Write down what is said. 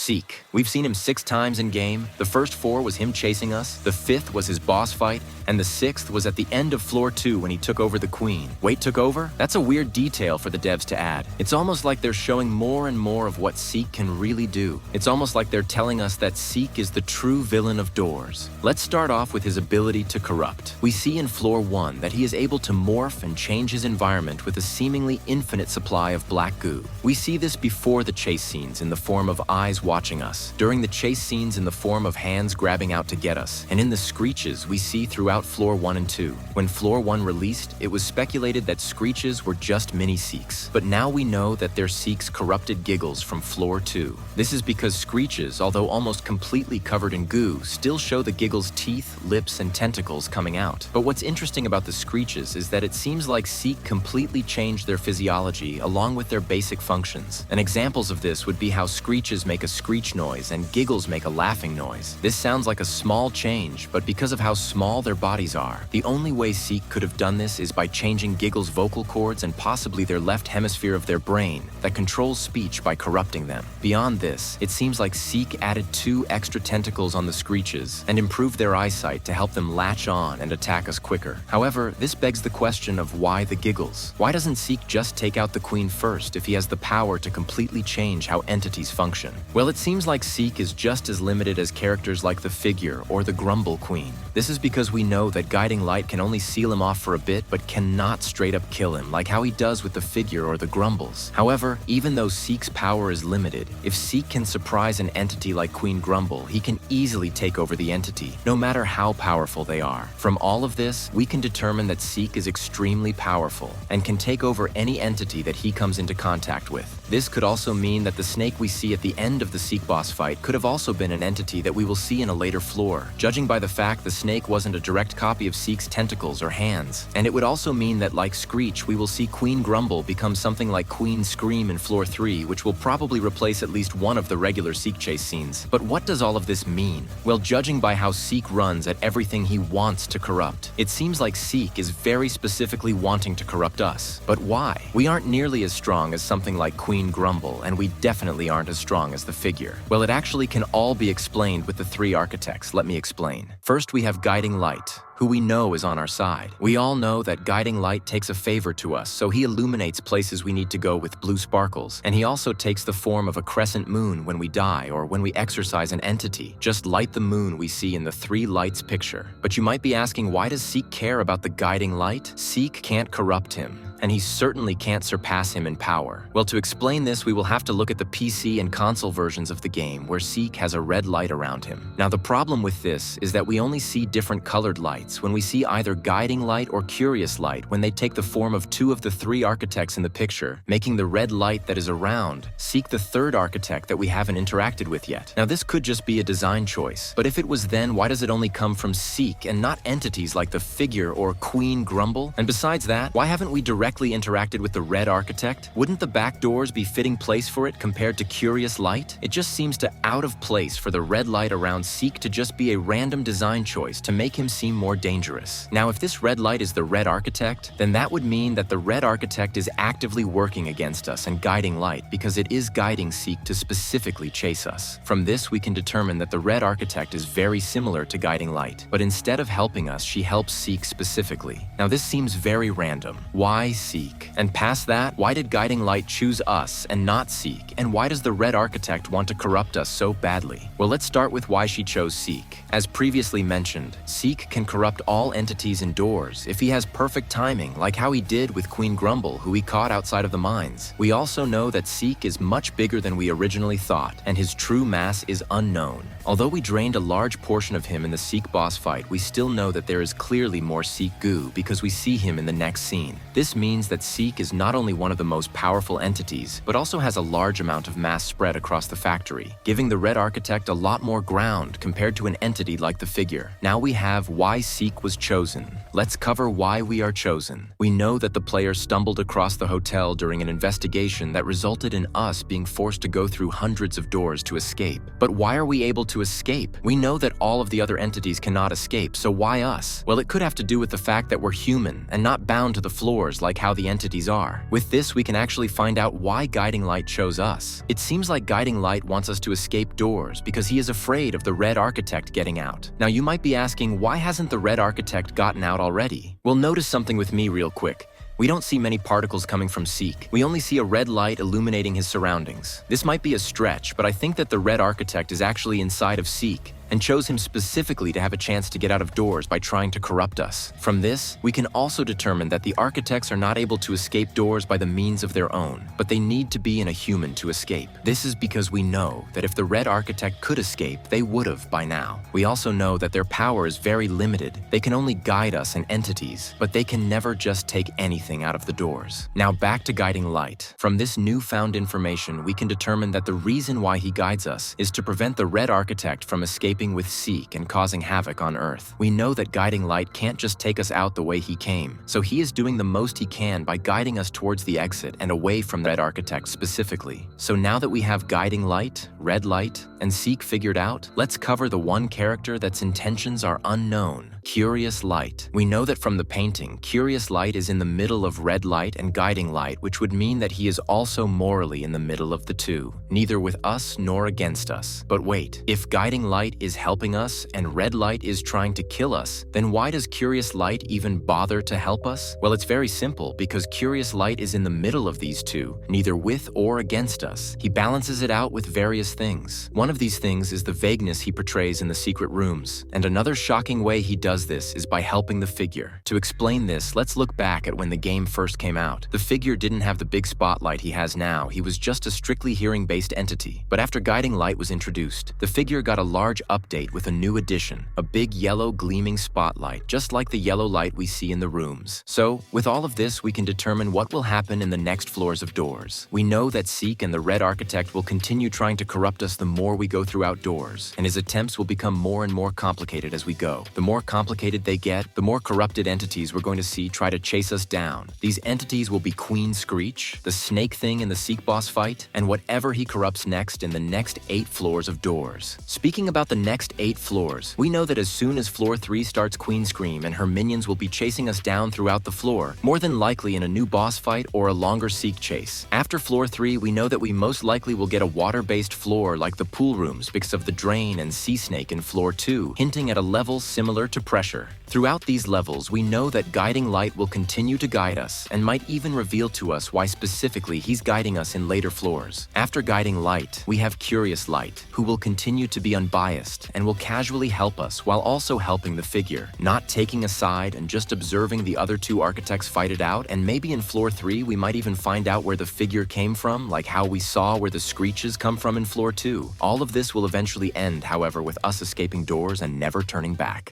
Seek. We've seen him 6 times in game. The first 4 was him chasing us, the 5th was his boss fight, and the 6th was at the end of floor 2 when he took over the queen. Wait, took over? That's a weird detail for the devs to add. It's almost like they're showing more and more of what Seek can really do. It's almost like they're telling us that Seek is the true villain of Doors. Let's start off with his ability to corrupt. We see in floor 1 that he is able to morph and change his environment with a seemingly infinite supply of black goo. We see this before the chase scenes in the form of eyes watching us, during the chase scenes in the form of hands grabbing out to get us, and in the screeches we see throughout floor 1 and 2. When floor 1 released, it was speculated that screeches were just mini Seeks, but now we know that they're Seek's corrupted giggles from floor 2. This is because screeches, although almost completely covered in goo, still show the giggles' teeth, lips, and tentacles coming out. But what's interesting about the screeches is that it seems like Seek completely changed their physiology along with their basic functions. And examples of this would be how screeches make a screech noise and giggles make a laughing noise. This sounds like a small change, but because of how small their bodies are, the only way Seek could have done this is by changing giggles' vocal cords and possibly their left hemisphere of their brain that controls speech by corrupting them. Beyond this, it seems like Seek added 2 extra tentacles on the screeches and improved their eyesight to help them latch on and attack us quicker. However, this begs the question of why the giggles? Why doesn't Seek just take out the queen first if he has the power to completely change how entities function? Well, it seems like Seek is just as limited as characters like the Figure or the Grumble Queen. This is because we know that Guiding Light can only seal him off for a bit but cannot straight up kill him like how he does with the Figure or the Grumbles. However, even though Seek's power is limited, if Seek can surprise an entity like Queen Grumble, he can easily take over the entity, no matter how powerful they are. From all of this, we can determine that Seek is extremely powerful and can take over any entity that he comes into contact with. This could also mean that the snake we see at the end of the Seek boss fight could have also been an entity that we will see in a later floor, judging by the fact the snake wasn't a direct copy of Seek's tentacles or hands. And it would also mean that, like Screech, we will see Queen Grumble become something like Queen Scream in floor 3, which will probably replace at least one of the regular Seek chase scenes. But what does all of this mean? Well, judging by how Seek runs at everything he wants to corrupt, it seems like Seek is very specifically wanting to corrupt us. But why? We aren't nearly as strong as something like Queen Grumble, and we definitely aren't as strong as the Figure. Well, it actually can all be explained with the 3 architects. Let me explain. First, we have Guiding Light, who we know is on our side. We all know that Guiding Light takes a favor to us, so he illuminates places we need to go with blue sparkles, and he also takes the form of a crescent moon when we die or when we exorcise an entity, just like the moon we see in the 3 lights picture. But you might be asking, why does Seek care about the Guiding Light? Seek can't corrupt him, and he certainly can't surpass him in power. Well, to explain this, we will have to look at the PC and console versions of the game where Seek has a red light around him. Now, the problem with this is that we only see different colored lights when we see either Guiding Light or Curious Light when they take the form of 2 of the 3 architects in the picture, making the red light that is around Seek the 3rd architect that we haven't interacted with yet. Now, this could just be a design choice, but if it was, then why does it only come from Seek and not entities like the Figure or Queen Grumble? And besides that, why haven't we directly interacted with the red architect? Wouldn't the back doors be fitting place for it compared to Curious Light? It just seems to out of place for the red light around Seek to just be a random design choice to make him seem more dangerous. Now, if this red light is the red architect, then that would mean that the red architect is actively working against us and Guiding Light because it is guiding Seek to specifically chase us. From this, we can determine that the red architect is very similar to Guiding Light, but instead of helping us, she helps Seek specifically. Now, this seems very random. Why Seek? And past that, why did Guiding Light choose us and not Seek? And why does the red architect want to corrupt us so badly? Well, let's start with why she chose Seek. As previously mentioned, Seek can corrupt all entities indoors if he has perfect timing, like how he did with Queen Grumble, who he caught outside of the mines. We also know that Seek is much bigger than we originally thought, and his true mass is unknown. Although we drained a large portion of him in the Seek boss fight, we still know that there is clearly more Seek goo because we see him in the next scene. This means that Seek is not only one of the most powerful entities, but also has a large amount of mass spread across the factory, giving the Red Architect a lot more ground compared to an entity like the Figure. Now we have why Seek was chosen. Let's cover why we are chosen. We know that the player stumbled across the hotel during an investigation that resulted in us being forced to go through hundreds of doors to escape. But why are we able to escape? We know that all of the other entities cannot escape, so why us? Well, it could have to do with the fact that we're human and not bound to the floors like how the entities are. With this, we can actually find out why Guiding Light chose us. It seems like Guiding Light wants us to escape doors because he is afraid of the Red Architect getting out. Now, you might be asking, why hasn't the Red Architect gotten out already? Well, notice something with me real quick. We don't see many particles coming from Seek. We only see a red light illuminating his surroundings. This might be a stretch, but I think that the Red Architect is actually inside of Seek and chose him specifically to have a chance to get out of doors by trying to corrupt us. From this, we can also determine that the architects are not able to escape doors by the means of their own, but they need to be in a human to escape. This is because we know that if the Red Architect could escape, they would have by now. We also know that their power is very limited. They can only guide us and entities, but they can never just take anything out of the doors. Now back to Guiding Light. From this newfound information, we can determine that the reason why he guides us is to prevent the Red Architect from escaping with Seek and causing havoc on Earth. We know that Guiding Light can't just take us out the way he came, so he is doing the most he can by guiding us towards the exit and away from Red Architect specifically. So now that we have Guiding Light, Red Light, and Seek figured out, let's cover the one character that's intentions are unknown. Curious Light. We know that from the painting, Curious Light is in the middle of Red Light and Guiding Light, which would mean that he is also morally in the middle of the two, neither with us nor against us. But wait, if Guiding Light is helping us and Red Light is trying to kill us, then why does Curious Light even bother to help us? Well, it's very simple, because Curious Light is in the middle of these two, neither with or against us. He balances it out with various things. One of these things is the vagueness he portrays in the secret rooms, and another shocking way he does this is by helping the figure. To explain this, let's look back at when the game first came out. The figure didn't have the big spotlight he has now. He was just a strictly hearing-based entity. But after Guiding Light was introduced, the figure got a large update with a new addition, a big yellow gleaming spotlight, just like the yellow light we see in the rooms. So, with all of this, we can determine what will happen in the next floors of doors. We know that Seek and the Red Architect will continue trying to corrupt us the more we go throughout doors, and his attempts will become more and more complicated as we go. The more complicated they get, the more corrupted entities we're going to see try to chase us down. These entities will be Queen Screech, the snake thing in the Seek boss fight, and whatever he corrupts next in the next 8 floors of doors. Speaking about the next 8 floors, we know that as soon as floor 3 starts Queen Scream and her minions will be chasing us down throughout the floor, more than likely in a new boss fight or a longer Seek chase. After floor 3, we know that we most likely will get a water-based floor like the pool rooms because of the drain and sea snake in floor 2, hinting at a level similar to pressure. Throughout these levels, we know that Guiding Light will continue to guide us and might even reveal to us why specifically he's guiding us in later floors. After Guiding Light, we have Curious Light, who will continue to be unbiased and will casually help us while also helping the figure, not taking a side and just observing the other 2 architects fight it out. And maybe in floor 3, we might even find out where the figure came from, like how we saw where the Screeches come from in floor 2. All of this will eventually end, however, with us escaping doors and never turning back.